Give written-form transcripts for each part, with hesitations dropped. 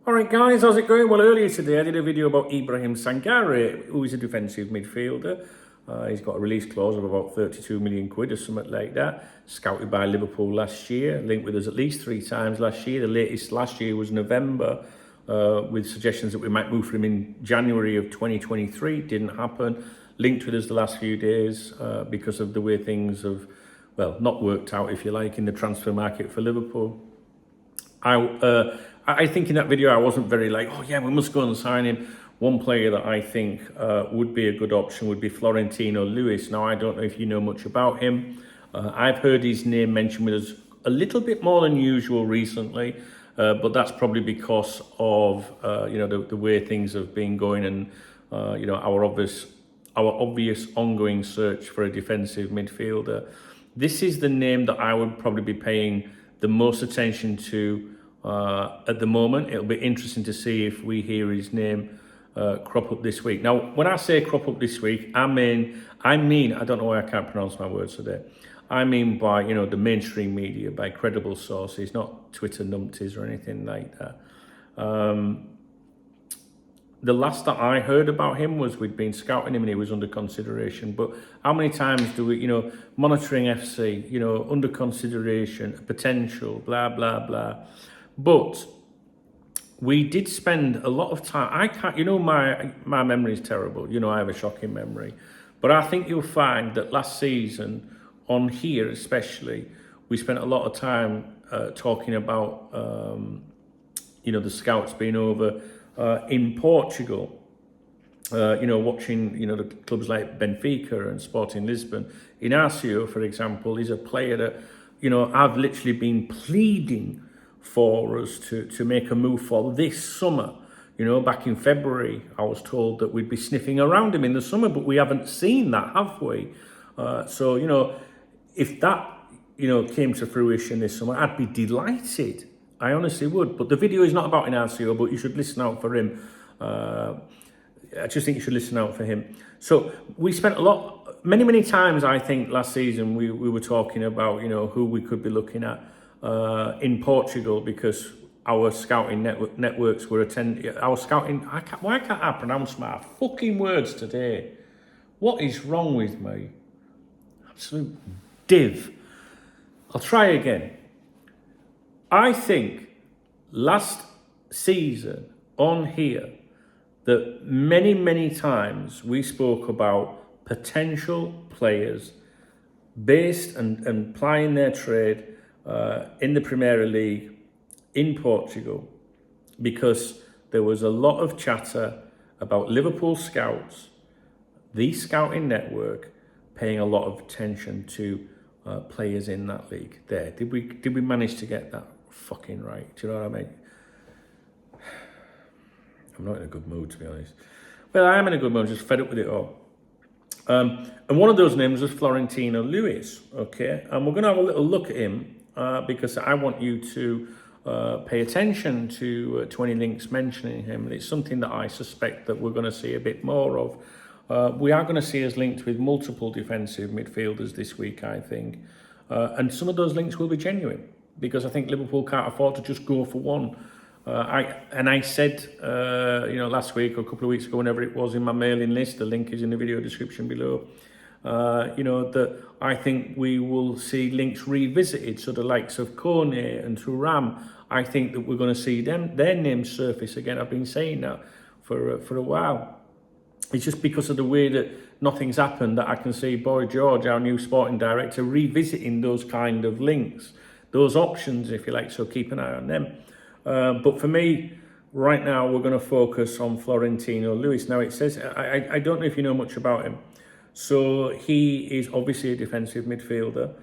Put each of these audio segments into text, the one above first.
Alright guys, how's it going? Well, earlier today I did a video about Ibrahim Sangare, who is a defensive midfielder. He's got a release clause of about 32 million quid or something like that. Scouted by Liverpool last year, linked with us at least 3 times last year. The latest last year was November, with suggestions that we might move for him in January of 2023. Didn't happen. Linked with us the last few days because of the way things have, well, not worked out, if you like, in the transfer market for Liverpool. I think in that video I wasn't very like, oh yeah, we must go and sign him. One player that I think would be a good option would be Florentino Lewis. Now, I don't know if you know much about him. I've heard his name mentioned with us a little bit more than usual recently, but that's probably because of the way things have been going and our obvious ongoing search for a defensive midfielder. This is the name that I would probably be paying the most attention to at the moment. It'll be interesting to see if we hear his name crop up this week. Now, when I say crop up this week, I mean, I don't know why I can't pronounce my words today. I mean by, the mainstream media, by credible sources, not Twitter numpties or anything like that. The last that I heard about him was we'd been scouting him and he was under consideration. But how many times do we, monitoring FC, under consideration, potential, blah, blah, blah. But we did spend a lot of time. I can't, my memory is terrible. I have a shocking memory. But I think you'll find that last season, on here especially, we spent a lot of time talking about, the scouts being over in Portugal. Watching, the clubs like Benfica and Sporting Lisbon. Inacio, for example, is a player that, I've literally been pleading for us to make a move for this summer. Back in February, I was told that we'd be sniffing around him in the summer, but we haven't seen that, have we? So, if that, came to fruition this summer, I'd be delighted. I honestly would. But the video is not about Inacio, but you should listen out for him. I just think you should listen out for him. So we spent many times, I think, last season, we were talking about, who we could be looking at in Portugal, because our scouting networks were attending. Our scouting, why can't I pronounce my fucking words today? What is wrong with me? Absolute div. I'll try again. I think last season on here that many times we spoke about potential players based and plying their trade in the Premier League in Portugal, because there was a lot of chatter about Liverpool scouts, the scouting network, paying a lot of attention to players in that league. There, did we manage to get that fucking right? Do you know what I mean? I'm not in a good mood, to be honest. Well, I am in a good mood, just fed up with it all. And one of those names was Florentino Lewis, okay? And we're going to have a little look at him because I want you to pay attention to any links mentioning him. And it's something that I suspect that we're going to see a bit more of. We are going to see us linked with multiple defensive midfielders this week, I think. And some of those links will be genuine, because I think Liverpool can't afford to just go for one. I said, last week or a couple of weeks ago, whenever it was, in my mailing list, the link is in the video description below, that I think we will see links revisited. So the likes of Kone and Thuram, I think that we're going to see their names surface again. I've been saying that for a while. It's just because of the way that nothing's happened that I can see Boy George, our new sporting director, revisiting those kind of links, those options, if you like, so keep an eye on them. But for me, right now, we're going to focus on Florentino Lewis. Now, it says, I don't know if you know much about him. So he is obviously a defensive midfielder,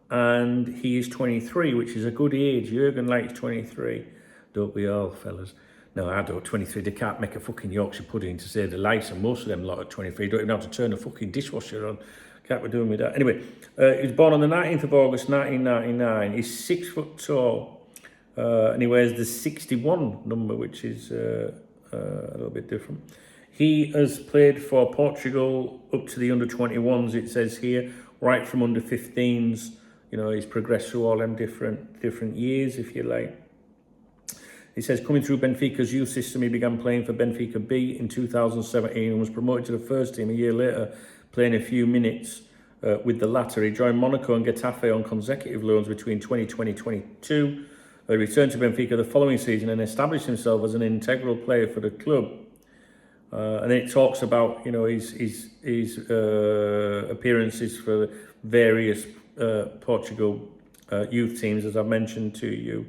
and he is 23, which is a good age. Jurgen likes 23. Don't we all, fellas? No, I don't. 23, they can't make a fucking Yorkshire pudding to save their lives, and most of them lot at 23 don't even have to turn a fucking dishwasher on. Can't be doing with that. Anyway, he was born on the 19th of August, 1999. He's 6 foot tall, and he wears the 61 number, which is a little bit different. He has played for Portugal up to the under-21s, it says here, right from under-15s. He's progressed through all them different years, if you like. He says, coming through Benfica's youth system, he began playing for Benfica B in 2017 and was promoted to the first team a year later, playing a few minutes with the latter. He joined Monaco and Getafe on consecutive loans between 2020-22. He returned to Benfica the following season and established himself as an integral player for the club. And then it talks about, you know, his appearances for various Portugal youth teams, as I've mentioned to you.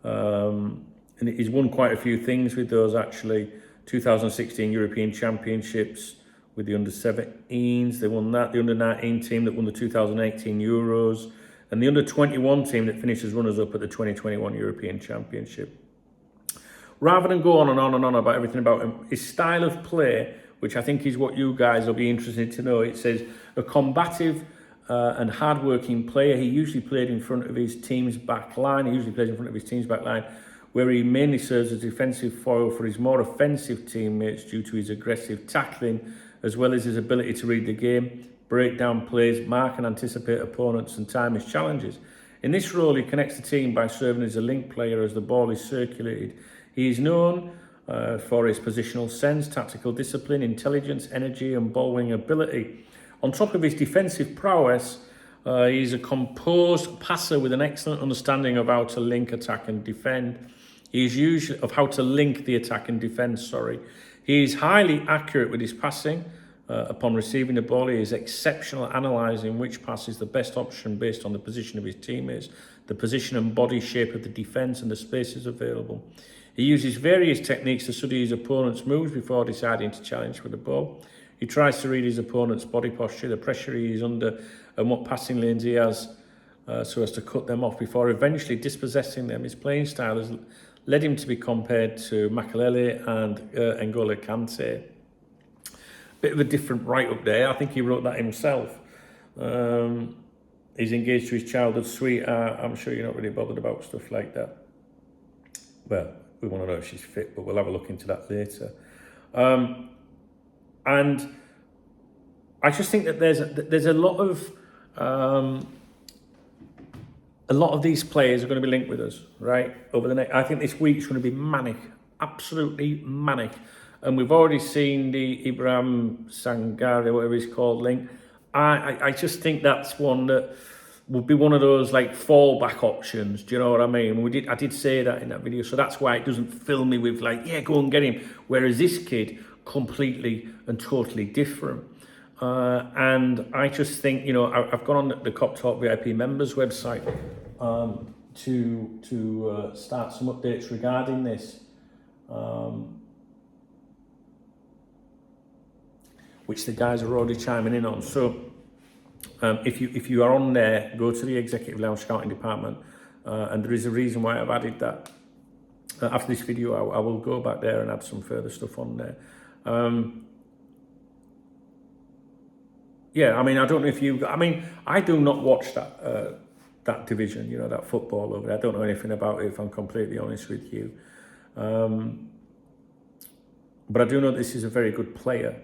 And he's won quite a few things with those, actually. 2016 European Championships with the under-17s. They won that. The under-19 team that won the 2018 Euros. And the under-21 team that finished as runners-up at the 2021 European Championship. Rather than go on and on and on about everything about him, his style of play, which I think is what you guys will be interested to know, it says, a combative and hard-working player. He usually played in front of his team's back line. Where he mainly serves as defensive foil for his more offensive teammates due to his aggressive tackling, as well as his ability to read the game, break down plays, mark and anticipate opponents, and time his challenges. In this role, he connects the team by serving as a link player as the ball is circulated. He is known for his positional sense, tactical discipline, intelligence, energy, and ball-winning ability. On top of his defensive prowess, he's a composed passer with an excellent understanding of how to link, attack, and defend. He is usually of how to link the attack and defense. He is highly accurate with his passing. Upon receiving the ball, he is exceptional at analysing which pass is the best option based on the position of his teammates, the position and body shape of the defence, and the spaces available. He uses various techniques to study his opponent's moves before deciding to challenge with the ball. He tries to read his opponent's body posture, the pressure he is under, and what passing lanes he has, so as to cut them off before eventually dispossessing them. His playing style has led him to be compared to Makelele and N'Golo Kante. Bit of a different write-up there. I think he wrote that himself. He's engaged to his childhood sweetheart. I'm sure you're not really bothered about stuff like that. Well, we want to know if she's fit, but we'll have a look into that later. And I just think that there's a lot of these players are going to be linked with us, right? Over the next, I think this week's going to be manic, absolutely manic. And we've already seen the Ibrahim Sangare, whatever he's called, link. I just think that's one that would be one of those like fallback options. Do you know what I mean? I did say that in that video, so that's why it doesn't fill me with like, yeah, go and get him. Whereas this kid, completely and totally different. And I just think, you know, I've gone on the Cop Talk VIP members website to start some updates regarding this, which the guys are already chiming in on. So if you are on there, go to the Executive Lounge Scouting Department, and there is a reason why I've added that. After this video, I will go back there and add some further stuff on there. Yeah, I mean, I don't know if you... I mean, I do not watch that division, you know, that football over there. I don't know anything about it, if I'm completely honest with you. But I do know this is a very good player,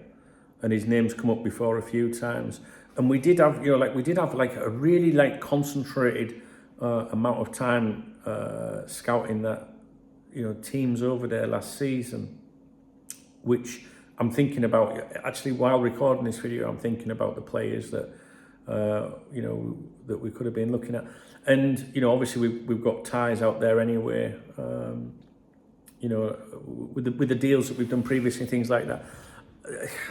and his name's come up before a few times. And we did have, you know, like a really like concentrated amount of time scouting that, you know, teams over there last season, which I'm thinking about, actually, while recording this video, I'm thinking about the players that, you know, that we could have been looking at. And, you know, obviously we've got ties out there anyway, you know, with the deals that we've done previously, things like that.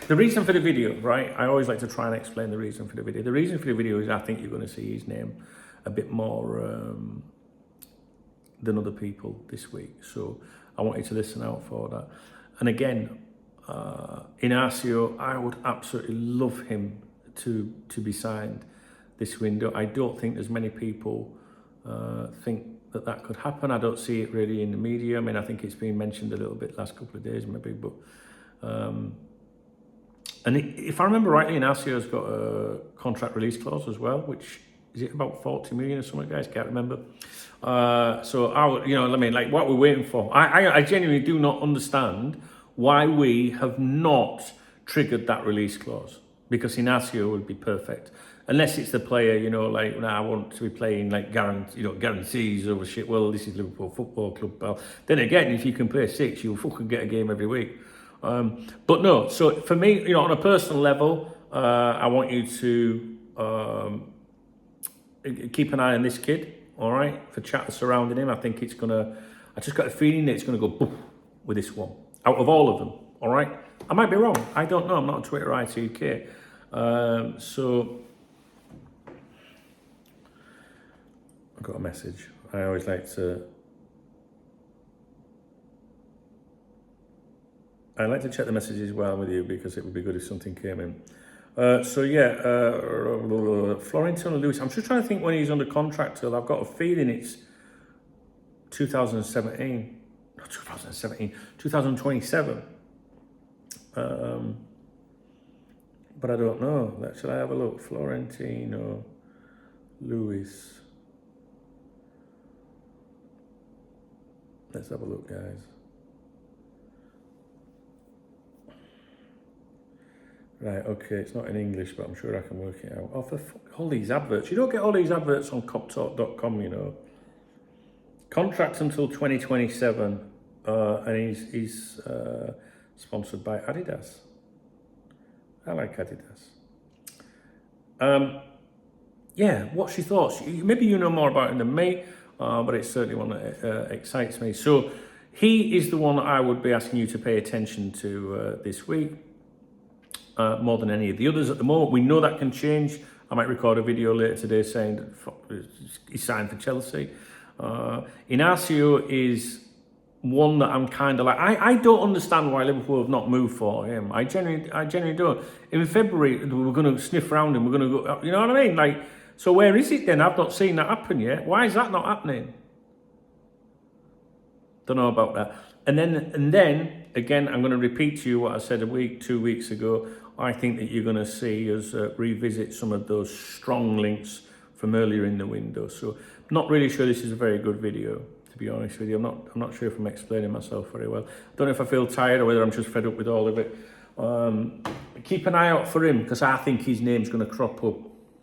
The reason for the video, right? I always like to try and explain the reason for the video. The reason for the video is I think you're going to see his name a bit more than other people this week. So I want you to listen out for that. And again, Inacio, I would absolutely love him to be signed this window. I don't think there's many people think that could happen. I don't see it really in the media. I mean, I think it's been mentioned a little bit last couple of days maybe, but and if I remember rightly, Inacio's got a contract release clause as well, which is it about 40 million or something, guys? Can't remember. So I would, you know, I mean, like what we're waiting for. I genuinely do not understand why we have not triggered that release clause, because Inacio would be perfect. unless it's the player, you know, like, nah, I want to be playing like guarantees over shit. Well, this is Liverpool Football Club, pal. Then again, if you can play 6, you'll fucking get a game every week. But no, so for me, you know, on a personal level, I want you to keep an eye on this kid, all right, for chat surrounding him. I think it's gonna, I just got a feeling that it's gonna go boof with this one, out of all of them, all right? I might be wrong, I don't know, I'm not on Twitter ITK. So, I got a message. I always like to, I like to check the messages while I'm with you because it would be good if something came in. So yeah, Florentino Lewis. I'm just trying to think when he's under contract till. I've got a feeling it's 2017. Not 2017. 2027. But I don't know. Shall I have a look? Florentino Lewis. Let's have a look, guys. Right, okay, it's not in English, but I'm sure I can work it out. Oh, for all these adverts. You don't get all these adverts on coptalk.com, you know. Contract until 2027, and he's sponsored by Adidas. I like Adidas. Yeah, what's your thoughts? Maybe you know more about him than me, but it's certainly one that excites me. So he is the one that I would be asking you to pay attention to this week. More than any of the others at the moment. We know that can change. I might record a video later today saying that he's signed for Chelsea. Inacio is one that I'm kind of like, I don't understand why Liverpool have not moved for him. I genuinely don't. In February, we're going to sniff around him. We're going to go, you know what I mean? Like, so where is it then? I've not seen that happen yet. Why is that not happening? Don't know about that. And then again, I'm going to repeat to you what I said 2 weeks ago. I think that you're going to see us revisit some of those strong links from earlier in the window. So I'm not really sure this is a very good video, to be honest with you. I'm not sure if I'm explaining myself very well. I don't know if I feel tired or whether I'm just fed up with all of it. Keep an eye out for him because I think his name's going to crop up